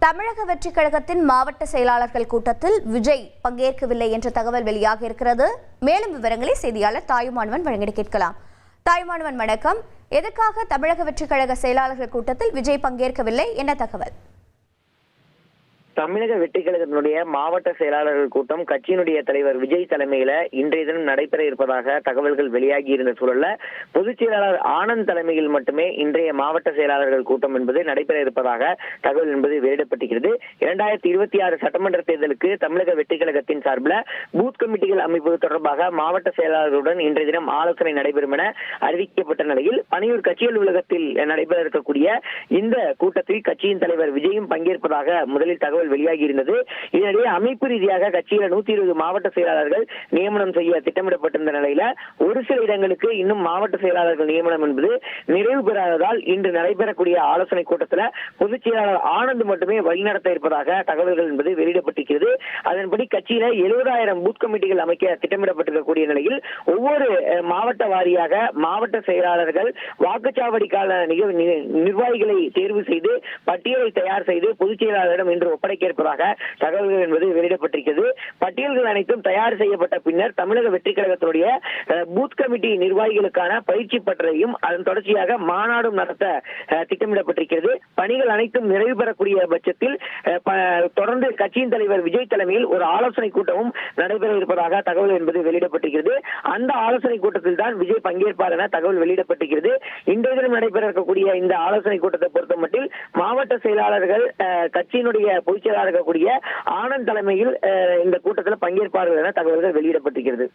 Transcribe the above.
தமிழக வெற்றிக் கழகத்தின் மாவட்ட செயலாளர்கள் கூட்டத்தில் விஜய் பங்கேற்கவில்லை என்ற தகவல் வெளியாக இருக்கிறது. மேலும் விவரங்களை செய்தியாளர் தாயுமானவன் வழங்கி கேட்கலாம். தாயுமானவன் வணக்கம். எதற்காக தமிழக வெற்றிக் கழக செயலாளர்கள் கூட்டத்தில் விஜய் பங்கேற்கவில்லை? என்ன தகவல்? தமிழக வெற்றிக் கழகத்தினுடைய மாவட்ட செயலாளர்கள் கூட்டம் கட்சியினுடைய தலைவர் விஜய் தலைமையில இன்றைய தினம் நடைபெற இருப்பதாக தகவல்கள் வெளியாகி இருந்த சூழல்ல பொதுச் செயலாளர் ஆனந்த் தலைமையில் மட்டுமே இன்றைய மாவட்ட செயலாளர்கள் கூட்டம் என்பது நடைபெற இருப்பதாக தகவல் என்பது வெளியிடப்பட்டிருக்கிறது. 2026 சட்டமன்ற தேர்தலுக்கு தமிழக வெற்றிக் கழகத்தின் சார்பில் பூத் கமிட்டிகள் அமைப்பது தொடர்பாக மாவட்ட செயலாளர்களுடன் இன்றைய தினம் ஆலோசனை நடைபெறும் என அறிவிக்கப்பட்ட நிலையில் பணியூர் கட்சி அலுவலகத்தில் நடைபெற இருக்கக்கூடிய இந்த கூட்டத்தில் கட்சியின் தலைவர் விஜயும் பங்கேற்பதாக முதலில் தகவல் வெளியாகி இருந்தது. இதனிடையே அமைப்பு ரீதியாக கட்சியில 120 மாவட்ட செயலாளர்கள் நியமனம் செய்ய திட்டமிடப்பட்டிருந்த நிலையில ஒரு சில இடங்களுக்கு இன்னும் மாவட்ட செயலாளர்கள் நியமனம் என்பது நிறைவு பெறாததால் இன்று நடைபெறக்கூடிய ஆலோசனை கூட்டத்தில் பொதுச் செயலாளர் ஆனந்த் மட்டுமே வழிநடத்த இருப்பதாக தகவல்கள் என்பது வெளியிடப்பட்டிருக்கிறது. அதன்படி கட்சியில 70,000 பூத் கமிட்டிகள் அமைக்க திட்டமிடப்பட்டிருக்கக்கூடிய நிலையில் ஒவ்வொரு மாவட்ட வாரியாக மாவட்ட செயலாளர்கள் வாக்குச்சாவடிக்கான நிர்வாகிகளை தேர்வு செய்து பட்டியலை தயார் செய்து பொதுச் செயலாளரிடம் இன்று ஒப்படைக்க இருப்பதாக தகவல்கள் என்பது வெளியிடப்பட்டிருக்கிறது. பட்டியல்கள் அனைத்தும் தயார் செய்யப்பட்ட பின்னர் தமிழக வெற்றிக் கழகத்தினுடைய பூத் கமிட்டி நிர்வாகிகளுக்கான பயிற்சி பட்டறையும் அதன் தொடர்ச்சியாக மாநாடும் நடத்த திட்டமிடப்பட்டிருக்கிறது. பணிகள் அனைத்தும் நிறைவு பெறக்கூடிய பட்சத்தில் தொடர்ந்து கட்சியின் தலைவர் விஜய் தலைமையில் ஒரு ஆலோசனை கூட்டமும் நடைபெற இருப்பதாக தகவல் என்பது வெளியிடப்பட்டிருக்கிறது. அந்த ஆலோசனை கூட்டத்தில் தான் விஜய் பங்கேற்பார் என தகவல் வெளியிடப்பட்டிருக்கிறது. இன்றைய தினம் நடைபெற இருக்கக்கூடிய இந்த ஆலோசனை கூட்டத்தை பொறுத்த மட்டில் மாவட்ட செயலாளர்கள் கட்சியினுடைய பொதுச் செயலாளர் இருக்கக்கூடிய ஆனந்த் தலைமையில் இந்த கூட்டத்தில் பங்கேற்பார்கள் என தகவல்கள் வெளியிடப்பட்டிருக்கிறது.